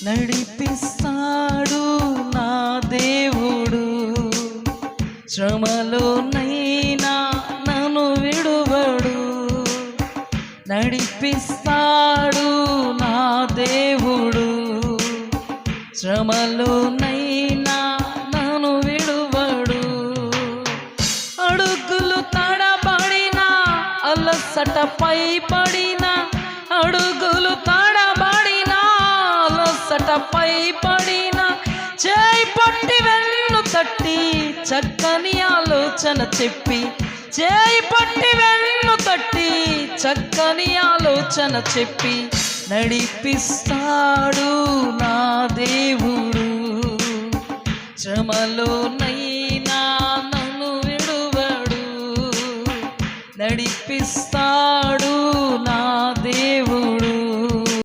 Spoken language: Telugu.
నడిపిస్తాడు నా దేవుడు, శ్రమలోనైనా నన్ను విడువడు. నడిపిస్తాడు నా దేవుడు, శ్రమలోనైనా నన్ను విడువడు. అడుగులు తడబడినా, అలసటపై పడినా, అడుగులు తడబడినా, అలసటపై పడినా, చేయి పట్టి వెన్ను తట్టి చక్కని ఆలోచన చెప్పి, చేయి పట్టి వెన్ను తట్టి చక్కని ఆలోచన చెప్పి, నడిపిస్తాడు నా దేవుడు, శ్రమలో